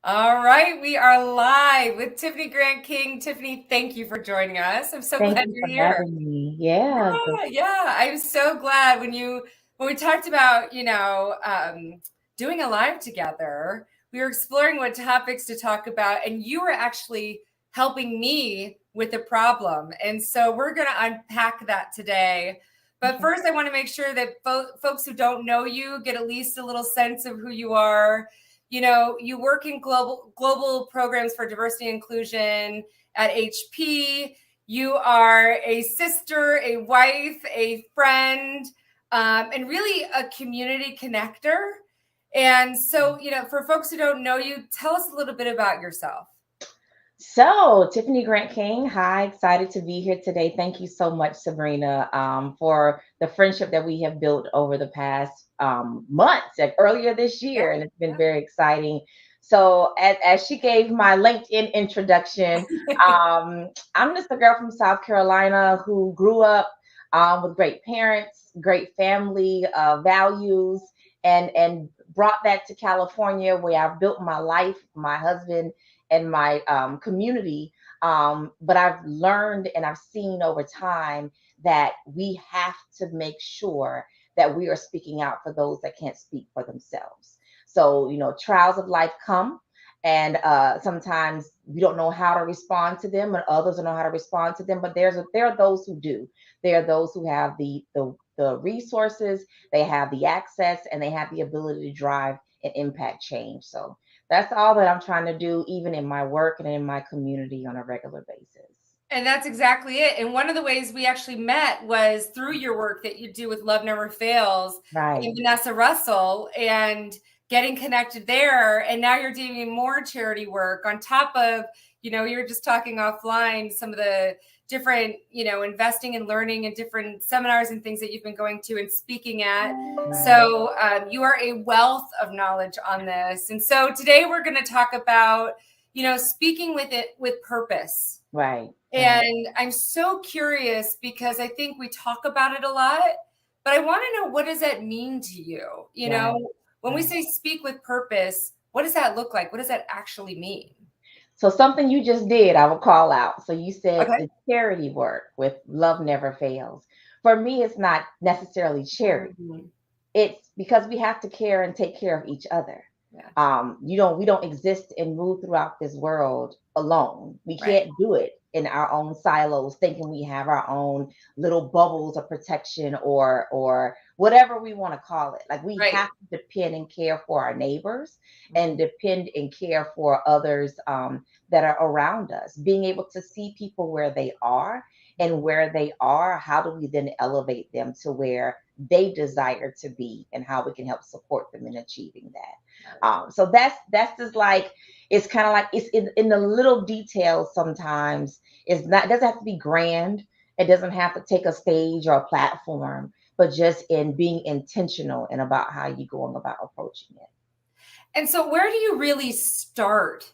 All right, we are live with Tiffany Grant King. Tiffany, thank you for joining us. I'm so Thank glad you you're for here. having me. Yeah. Yeah. I'm so glad when we talked about doing a live together, we were exploring what topics to talk about, and you were actually helping me with the problem, and so we're going to unpack that today. But Okay. first, I want to make sure that folks who don't know you get at least a little sense of who you are. You work in global programs for diversity and inclusion at HP. You are a sister, a wife, a friend, and really a community connector. And so, for folks who don't know you, tell us a little bit about yourself. So, Tiffany Grant King, hi, excited to be here today. Thank you so much, Sabrina, for the friendship that we have built over the past months, like earlier this Yeah, year, and it's been yeah. very exciting. So, as she gave my LinkedIn introduction, I'm just a girl from South Carolina who grew up with great parents, great family values, and brought that to California, where I've built my life, my husband and my community. But I've learned and I've seen over time that we have to make sure that we are speaking out for those that can't speak for themselves. So, trials of life come. And sometimes we don't know how to respond to them, and others don't know how to respond to them. But there are those who do. There are those who have the resources, they have the access, and they have the ability to drive and impact change. So that's all that I'm trying to do, even in my work and in my community on a regular basis. And that's exactly it. And one of the ways we actually met was through your work that you do with Love Never Fails and Right. Vanessa Russell and getting connected there. And now you're doing more charity work on top of, you were just talking offline, some of the different, investing and learning and different seminars and things that you've been going to and speaking at. Right. So you are a wealth of knowledge on this. And so today we're going to talk about, speaking with it with purpose. Right. Right. And I'm so curious because I think we talk about it a lot, but I want to know, what does that mean to you? Right. When we Right. say speak with purpose, what does that look like? What does that actually mean? So something you just did, I will call out. So you said Okay. the charity work with Love Never Fails. For me, it's not necessarily charity. Mhm. It's because we have to care and take care of each other. Yeah. We don't exist and move throughout this world alone. We Right. can't do it in our own silos, thinking we have our own little bubbles of protection or whatever we want to call it. Like we Right. have to depend and care for our neighbors and Mhm. depend and care for others that are around us. Being able to see people where they are and where they are, how do we then elevate them to where they desire to be and how we can help support them in achieving that. So that's just like it's kind of like it's in the little details sometimes. It doesn't have to be grand. It doesn't have to take a stage or a platform, but just in being intentional and about how you're going about approaching it. And so, where do you really start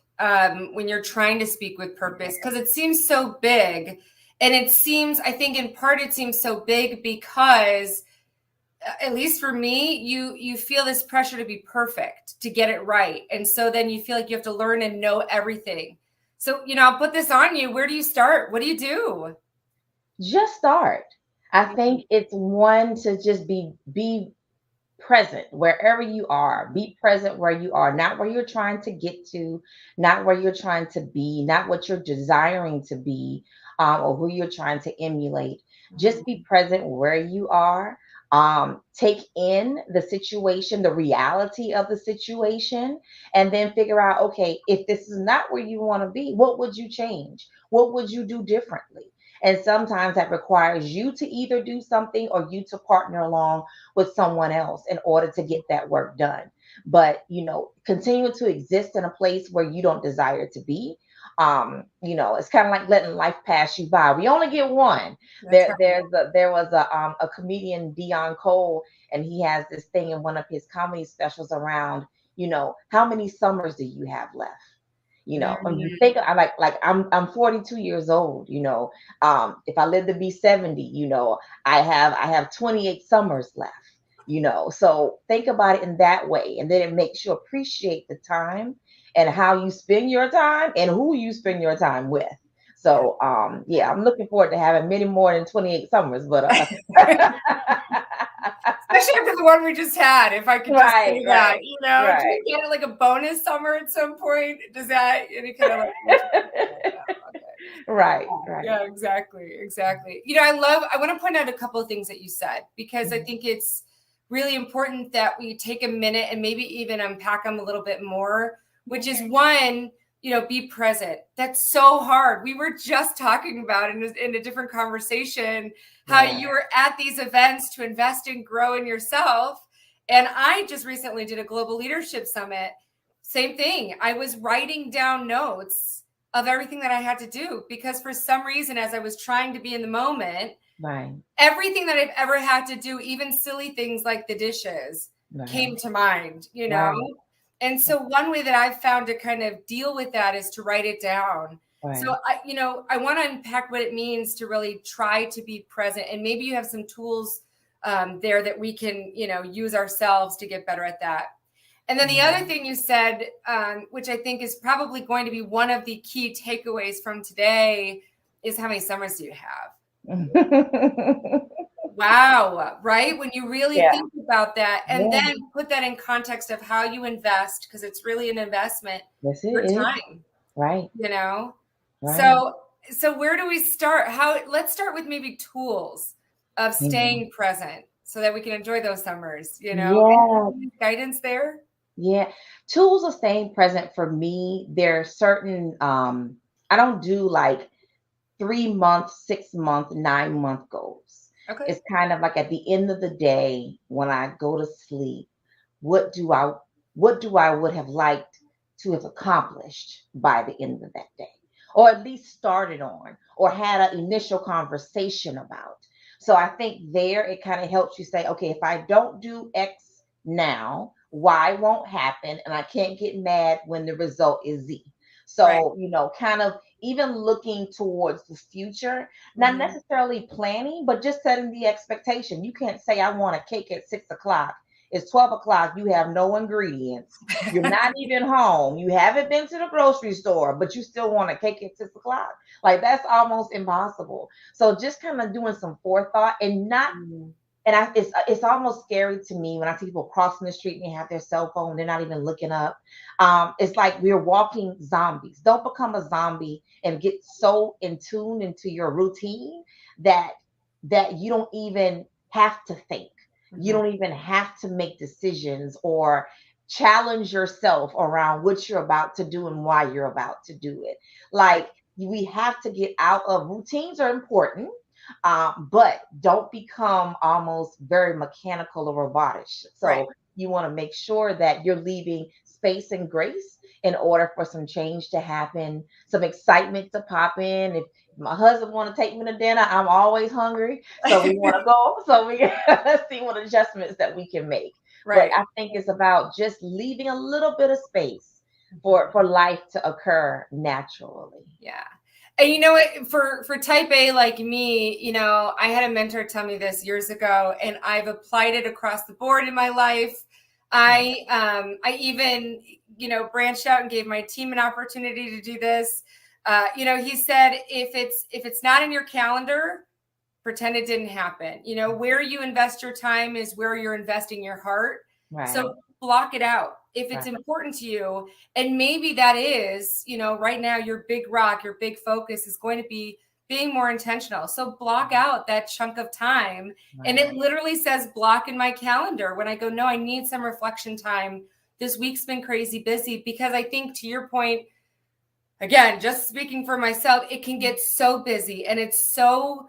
when you're trying to speak with purpose? Because it seems so big. And I think in part, it seems so big because at least for me, you feel this pressure to be perfect, to get it right. And so then you feel like you have to learn and know everything. So, I'll put this on you. Where do you start? What do you do? Just start. I Mhm. think it's one to just be present wherever you are. Be present where you are, not where you're trying to get to, not where you're trying to be, not what you're desiring to be, or who you're trying to emulate. Just be present where you are. Take in the situation, the reality of the situation, and then figure out, okay, if this is not where you want to be, what would you change? What would you do differently? And sometimes that requires you to either do something or you to partner along with someone else in order to get that work done. But continuing to exist in a place where you don't desire to be, it's kind of like letting life pass you by. We only get one. That's right. There was a comedian, Dion Cole, and he has this thing in one of his comedy specials around, how many summers do you have left? When you Mhm. think I like I'm 42 years old, if I live to be 70, I have 28 summers left. So think about it in that way, and then it makes you appreciate the time and how you spend your time and who you spend your time with. So yeah, I'm looking forward to having many more than 28 summers, but Especially after the one we just had, if I could just right, say that, right, do right. we get like a bonus summer at some point? Does that any kind of like? Okay. Right, right. Yeah, exactly, exactly. I want to point out a couple of things that you said, because I think it's really important that we take a minute and maybe even unpack them a little bit more, which is one, be present. That's so hard. We were just talking about in a different conversation how Yeah. you were at these events to invest and grow in yourself. And I just recently did a global leadership summit. Same thing. I was writing down notes of everything that I had to do, because for some reason, as I was trying to be in the moment, Right, everything that I've ever had to do, even silly things like the dishes, right, came to mind, right, And so one way that I've found to kind of deal with that is to write it down. So right. I want to unpack what it means to really try to be present. And maybe you have some tools there that we can, use ourselves to get better at that. And then the other thing you said, which I think is probably going to be one of the key takeaways from today, is how many summers do you have? Wow, right? When you really Yeah, think about that, and yeah. then put that in context of how you invest, because it's really an investment Yes, it for is. time, Right, you know? right. So where do we start? Let's start with maybe tools of Mhm. staying present so that we can enjoy those summers, Yeah, Any guidance there? yeah. Tools of staying present for me, there are certain I don't do like 3 month, 6 month, 9 month goals. Okay. It's kind of like at the end of the day when I go to sleep, what do I would have liked to have accomplished by the end of that day, or at least started on, or had an initial conversation about. So I think there it kind of helps you say, okay, if I don't do X now, Y won't happen, and I can't get mad when the result is Z. Right. So, kind of even looking towards the future, not Mhm. necessarily planning, but just setting the expectation. You can't say, I want a cake at 6 o'clock. It's 12 o'clock. You have no ingredients. You're not even home. You haven't been to the grocery store, but you still want a cake at 6 o'clock. Like that's almost impossible. So just kind of doing some forethought and not Mhm. and it's almost scary to me when I see people crossing the street and they have their cell phone, they're not even looking up. It's like we're walking zombies. Don't become a zombie and get so in tune into your routine that you don't even have to think. You Mhm. don't even have to make decisions or challenge yourself around what you're about to do and why you're about to do it. Right. Like we have to get out of routines are important, but don't become almost very mechanical or robotic. Right. So you want to make sure that you're leaving space and grace in order for some change to happen, some excitement to pop in. If my husband want to take me to dinner, I'm always hungry, so we want to go. So we see what adjustments that we can make. But Right. I think it's about just leaving a little bit of space for life to occur naturally. Yeah. And you know what, for type A like me, I had a mentor tell me this years ago, and I've applied it across the board in my life. I even, branched out and gave my team an opportunity to do this. He said if it's not in your calendar, pretend it didn't happen. Where you invest your time is where you're investing your heart. Right, So block it out if it's right, important to you. And maybe that is, right now, your big rock, your big focus is going to be being more intentional. So block out that chunk of time. And right. it literally says block in my calendar when I go, no, I need some reflection time. This week's been crazy busy, because I think, to your point, again, just speaking for myself, it can get so busy, and it's so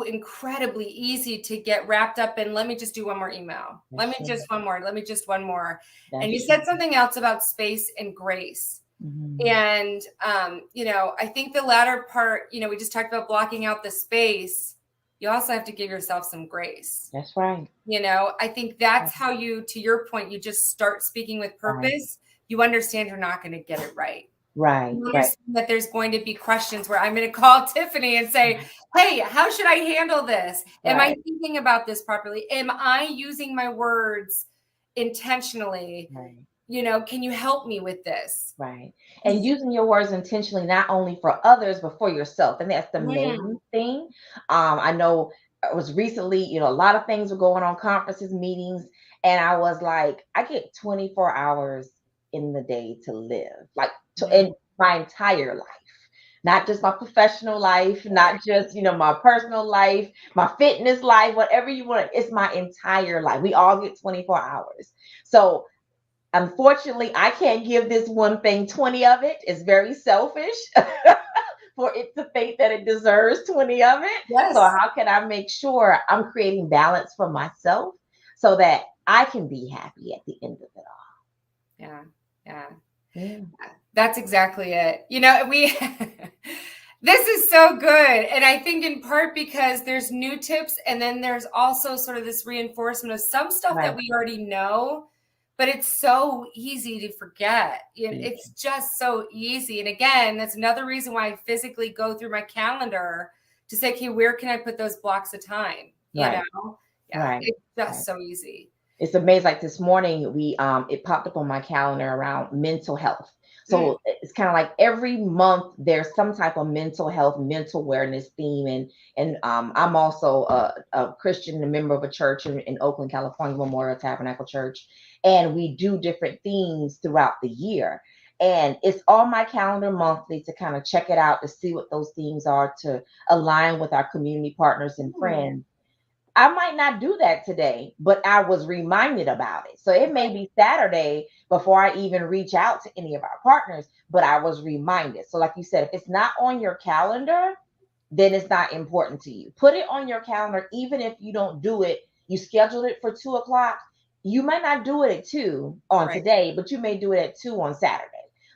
incredibly easy to get wrapped up in, let me just do one more email. Let That's me true. just one more. Let me just one more. And you That's true. said something else about space and grace. Mhm. And, I think the latter part, we just talked about blocking out the space. You also have to give yourself some grace. That's right. I think that's how you, to your point, you just start speaking with Right. purpose. You understand you're not going to get it right. Right. You Right. understand that there's going to be questions where I'm going to call Tiffany and say, hey, how should I handle this? Am I Right. thinking about this properly? Am I using my words intentionally? Right. Can you help me with this? Right. And using your words intentionally, not only for others, but for yourself. And that's the Mm, main thing. I know it was recently, a lot of things were going on, conferences, meetings, and I was like, I get 24 hours in the day to live, like in mm, my entire life. Not just my professional life, not just, my personal life, my fitness life, whatever you want. It's my entire life. We all get 24 hours. So unfortunately, I can't give this one thing 20 of it. It's very selfish for it to think that it deserves 20 of it. So, yes. how can I make sure I'm creating balance for myself so that I can be happy at the end of it Yeah. Yeah. all? Yeah. That's exactly it. We this is so good. And I think in part because there's new tips and then there's also sort of this reinforcement of some stuff that Right. we already know, but it's so easy to forget. Mm. It's just so easy. And again, that's another reason why I physically go through my calendar to say, okay, where can I put those blocks of time? Right. Yeah, Right. it's just Right. so easy. It's amazing. Like this morning, we it popped up on my calendar around mental health. Mm, So it's kind of like every month there's some type of mental health, mental awareness theme, and I'm also a Christian, a member of a church in Oakland, California, Memorial Tabernacle Church, and we do different themes throughout the year. And it's on my calendar monthly to kind of check it out to see what those themes are to align with our community partners and mm, friends. I might not do that today, but I was reminded about it. So it may be Saturday before I even reach out to any of our partners, but I was reminded. So, like you said, if it's not on your calendar, then it's not important to you. Put it on your calendar, even if you don't do it. You scheduled it for 2 o'clock. You might not do it at 2 on right, today, but you may do it at 2 on Saturday.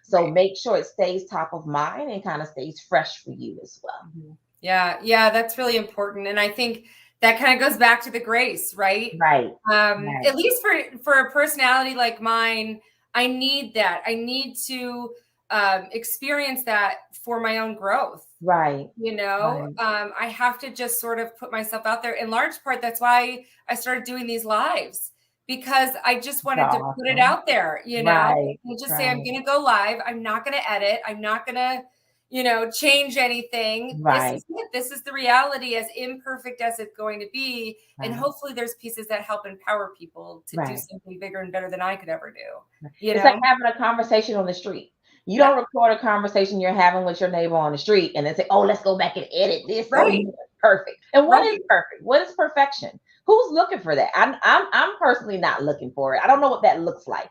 So right. make sure it stays top of mind and kind of stays fresh for you as well. Mhm. Yeah, yeah, that's really important. And I think that kind of goes back to the grace, right? Right. Right. At least for a personality like mine, I need that. I need to experience that for my own growth. Right. Right. I have to just sort of put myself out there. In large part, that's why I started doing these lives because I just It's wanted to put it awesome. out there, Right. and just say, I'm Right. going to go live. I'm not going to edit. I'm not going to, change anything. This Right. is it. This is the reality, as imperfect as it's going to be. And Right. hopefully there's pieces that help empower people to do Right. something bigger and better than I could ever do, It's like having a conversation on the street. You Yeah. don't record a conversation you're having with your neighbor on the street and then say, "Oh, let's go back and edit this so Right. it's perfect." And what is Right. perfect? What is perfection? Who's looking for that? I'm personally not looking for it. I don't know what that looks like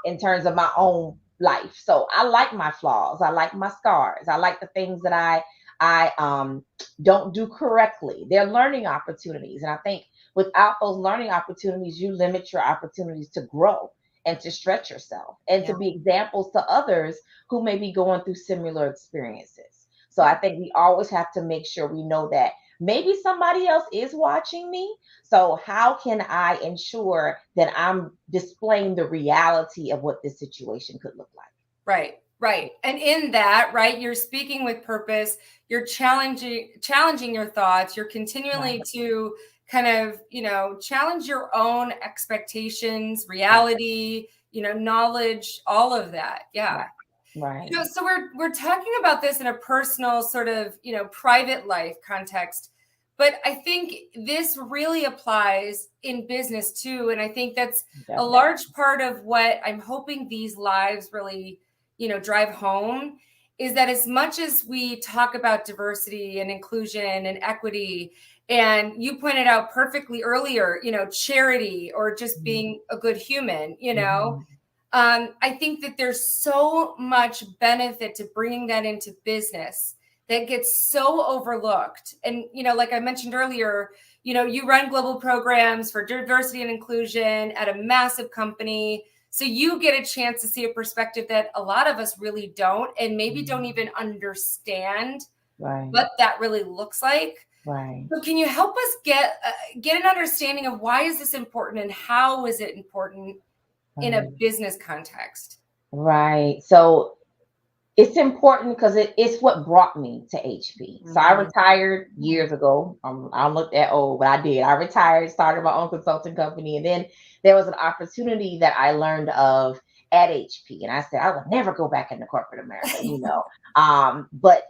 in terms of my own life. So I like my flaws. I like my scars. I like the things that I don't do correctly. They're learning opportunities, and I think without those learning opportunities, you limit your opportunities to grow and to stretch yourself and Yeah. to be examples to others who may be going through similar experiences. So I Yeah. think we always have to make sure we know that maybe somebody else is watching me. So how can I ensure that I'm displaying the reality of what this situation could look like? Right, right. And in that, right, you're speaking with purpose, you're challenging your thoughts, you're Right, continually to kind of, challenge your own expectations, right, reality, knowledge, all of that. Yeah. right, right, So we're talking about this in a personal sort of, private life context, but I think this really applies in business too. And I think that's a definitely. large part of what I'm hoping these lives really, drive home is that as much as we talk about diversity and inclusion and equity, and you pointed out perfectly earlier, charity or just Mhm, being a good human, mhm, I think that there's so much benefit to bringing that into business that gets so overlooked. And, like I mentioned earlier, you run global programs for diversity and inclusion at a massive company. So you get a chance to see a perspective that a lot of us really don't, and maybe don't mhm. even understand Right, what that really looks like. right, So can you help us get an understanding of why is this important and how is it important in a right. business context? Right. So It's important because it's what brought me to HP. So I Mhm. retired years ago. I don't look that old, but I did. I retired, started my own consulting company, and then there was an opportunity that I learned of at HP, and I said I would never go back into corporate America, you know. But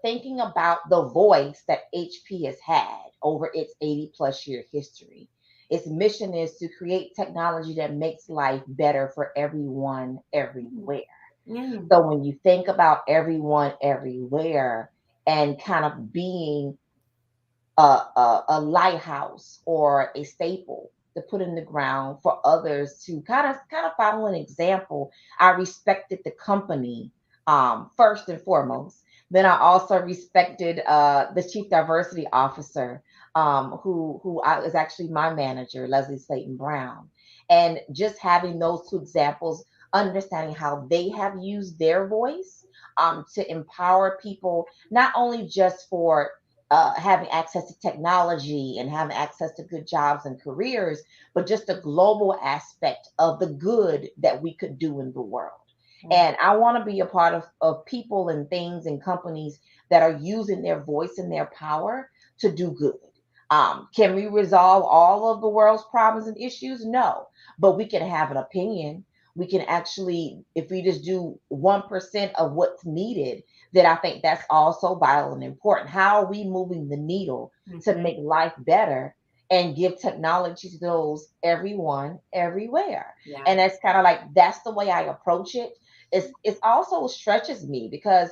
thinking about the voice that HP has had over its 80 plus year history, its mission is to create technology that makes life better for everyone, everywhere. Mm. So when you think about everyone everywhere and kind of being a lighthouse or a staple to put in the ground for others to kind of follow an example, I respected the company first and foremost. Then I also respected the chief diversity officer, is actually my manager, Leslie Slayton Brown, and just having those two examples, understanding how they have used their voice to empower people, not only just for having access to technology and having access to good jobs and careers, but just the global aspect of the good that we could do in the world. And I want to be a part of people and things and companies that are using their voice and their power to do good. Can we resolve all of the world's problems and issues? No, but we can have an opinion. We can actually, if we just do 1% of what's needed, then I think that's also vital and important. How are we moving the needle to Mhm. make life better and give technology to those everyone, everywhere? Yeah. And that's kind of like that's the way I approach it. It's also stretches me because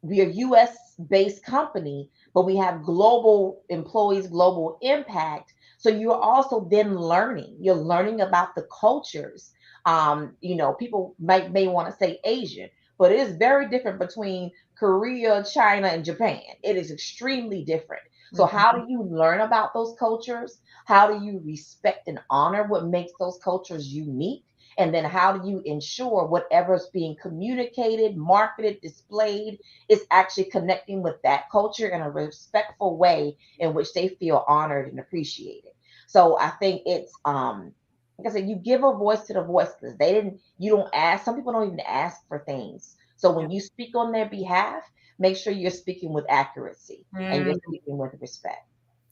we're a US based company, but we have global employees, global impact. So you're also then learning. You're learning about the cultures. People may want to say Asian, but it is very different between Korea, China, and Japan. It is extremely different. So how Mhm. do you learn about those cultures? How do you respect and honor what makes those cultures unique? And then how do you ensure whatever's being communicated, marketed, displayed is actually connecting with that culture in a respectful way in which they feel honored and appreciated. So I think it's like I said, you give a voice to the voiceless. You don't ask, some people don't even ask for things. So Yeah. when you speak on their behalf, make sure you're speaking with accuracy and you're Mm. speaking with respect.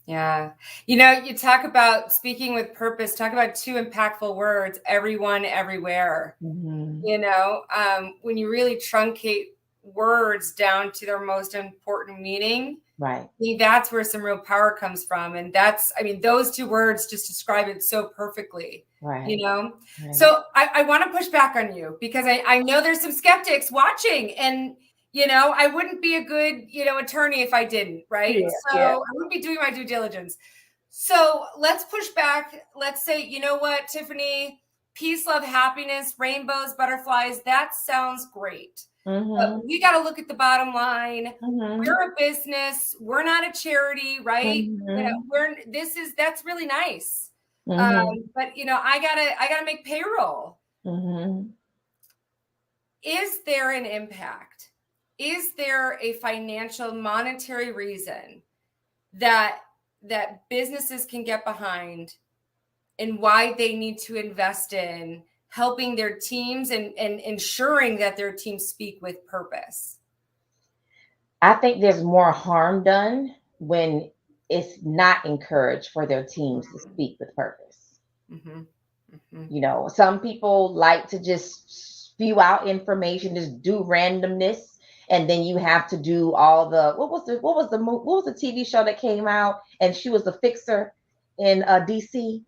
Yeah. You talk about speaking with purpose, talk about two impactful words, everyone, everywhere. Hmm. When you really truncate words down to their most important meaning, Right, I think that's where some real power comes from. And those two words just describe it so perfectly, you right, know? right. So I want to push back on you because I know there's some skeptics watching and, I wouldn't be a good, attorney if I didn't, right? Yeah, So yeah. I wouldn't be doing my due diligence. So let's push back. Let's say, you know what, Tiffany, peace, love, happiness, rainbows, butterflies, that sounds great. But Hmm. we got to look at the bottom line. Hmm. We're a business. We're not a charity, right? Hmm. That's really nice. Um, Hmm. but I gotta make payroll. Hmm. Is there an impact? Is there a financial monetary reason that businesses can get behind and why they need to invest in helping their teams and ensuring that their teams speak with purpose? I think there's more harm done when it's not encouraged for their teams to speak with purpose. Mm-hmm. Mm-hmm. Some people like to just spew out information, just do randomness, and then you have to do all the what was the TV show that came out and she was the fixer in DC.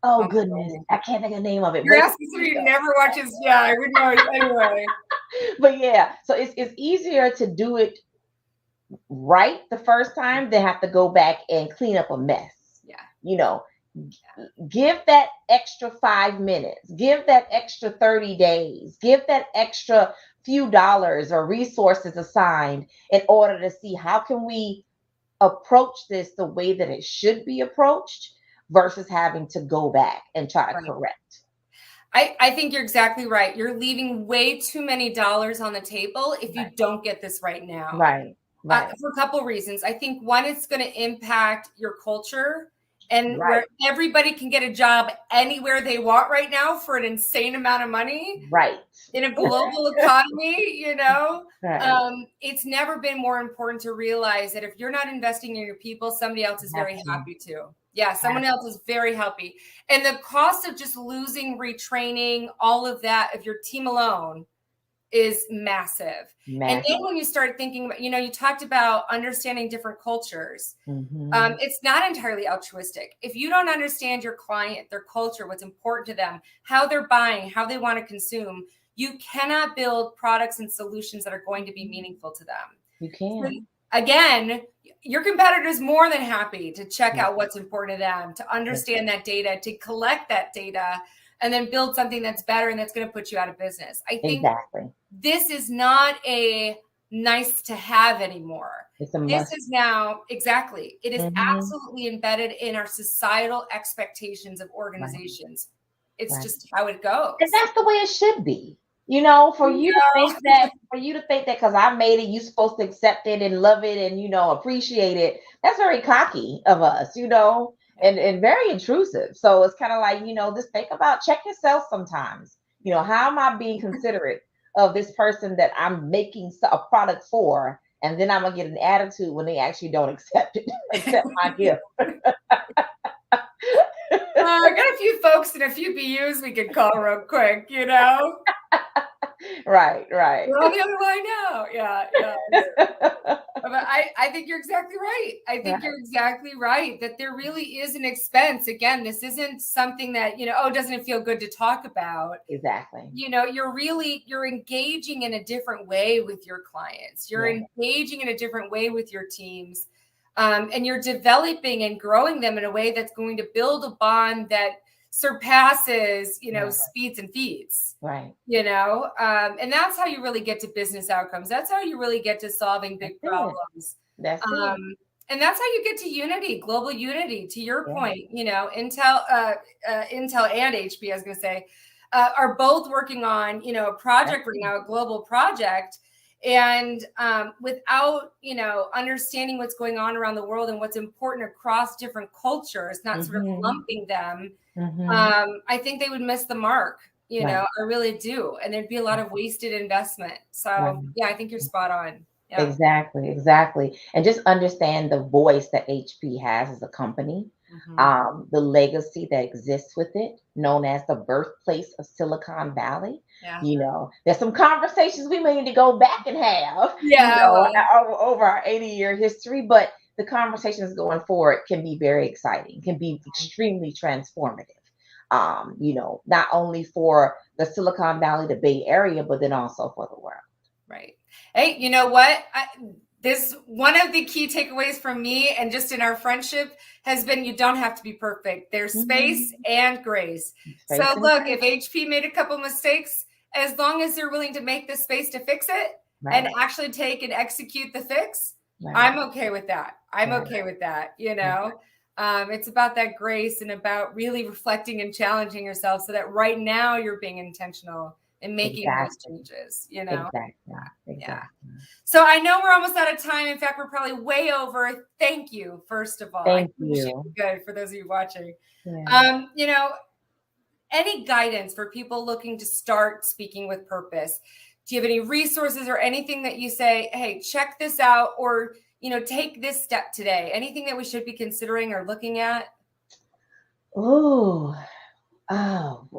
Oh Oh my goodness, goodness. I can't think of the name of it, You're but it's a asking TV somebody who show. never watches. Yeah, I would know anyway. But yeah, so it's easier to do it right the first time than have to go back and clean up a mess. Yeah. You know, give that extra 5 minutes, give that extra 30 days, give that extra few dollars or resources assigned in order to see how can we approach this the way that it should be approached versus having to go back and try to Right. correct. I think you're exactly right. You're leaving way too many dollars on the table if you Right, don't get this right now. right, right. For a couple reasons. I think one, it's going to impact your culture and Right. where everybody can get a job anywhere they want right now for an insane amount of money Right. in a global economy, Right. it's never been more important to realize that if you're not investing in your people, somebody else is very happy to. Yeah, someone else is very happy. And the cost of just losing, retraining, all of that of your team alone is massive. And then when you start thinking about, you talked about understanding different cultures. It's not entirely altruistic. If you don't understand your client, their culture, what's important to them, how they're buying, how they want to consume, you cannot build products and solutions that are going to be meaningful to them. You can. So again, your competitor is more than happy to check out what's important to them, to understand that data, to collect that data, and then build something that's better and that's going to put you out of business. I think this is not a nice to have anymore. This is now, exactly. It is absolutely embedded in our societal expectations of organizations. It's just how it goes. And that's the way it should be. For you to think that because I made it, you're supposed to accept it and love it and, appreciate it. That's very cocky of us, and very intrusive. So it's kind of like, just check yourself sometimes. How am I being considerate of this person that I'm making a product for? And then I'm going to get an attitude when they actually don't accept my gift. I got a few folks and a few BUs we could call real quick, Right. We're on the other line now. Yeah. But I think you're exactly right. I think you're exactly right that there really is an expense. Again, this isn't something that, doesn't it feel good to talk about? Exactly. You're engaging in a different way with your clients. You're engaging in a different way with your teams. And you're developing and growing them in a way that's going to build a bond that surpasses, speeds and feeds. Right. And that's how you really get to business outcomes. That's how you really get to solving big problems. That's it. And that's how you get to unity, global unity. To your point, Intel and HP, I was going to say, are both working on, a project right now, a global project. And without, understanding what's going on around the world and what's important across different cultures, not sort of lumping them, I think they would miss the mark. I really do. And there'd be a lot of wasted investment. So yeah, I think you're spot on. Yeah. Exactly. And just understand the voice that HP has as a company, the legacy that exists with it, known as the birthplace of Silicon Valley. There's some conversations we may need to go back and have, over our 80-year history, but the conversations going forward can be very exciting, can be extremely transformative. Not only for the Silicon Valley, the Bay Area, but then also for the world. Right. Hey, you know what? This one of the key takeaways from me and just in our friendship has been you don't have to be perfect. There's space and grace. So look, if HP made a couple mistakes, as long as they're willing to make the space to fix it and actually take and execute the fix, I'm okay with that. I'm okay with that. It's about that grace and about really reflecting and challenging yourself so that right now you're being intentional and making those changes, Exactly. Yeah. So I know we're almost out of time. In fact, we're probably way over. Thank you, first of all. Thank you. Good for those of you watching. Yeah. Any guidance for people looking to start speaking with purpose? Do you have any resources or anything that you say, hey, check this out, or take this step today? Anything that we should be considering or looking at?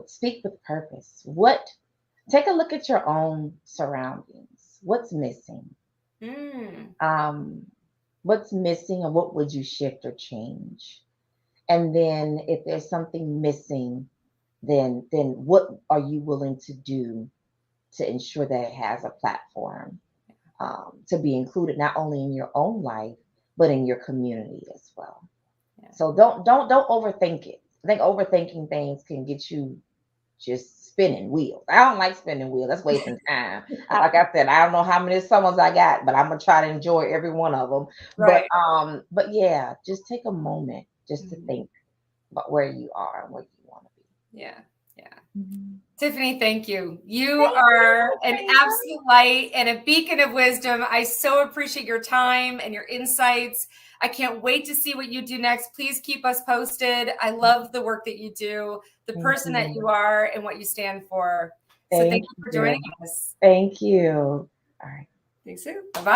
Speak with purpose. Take a look at your own surroundings. What's missing? What's missing, and what would you shift or change? And then if there's something missing, then what are you willing to do to ensure that it has a platform to be included not only in your own life, but in your community as well. So don't overthink it. I think overthinking things can get you just spinning wheels. I don't like spinning wheels. That's wasting time. Like I said, I don't know how many summers I got, but I'm gonna try to enjoy every one of them. Right. But yeah, just take a moment just to think about where you are and where you want to be. Yeah. Mhm. Tiffany, thank you. You Thank are you, an Sabrina. absolute light and a beacon of wisdom. I so appreciate your time and your insights. I can't wait to see what you do next. Please keep us posted. I love the work that you do, the Thank person that you you. are, and what you stand for. So thank Thank you for you. joining us. Thank you. All right. Thanks, Sue. Bye-bye.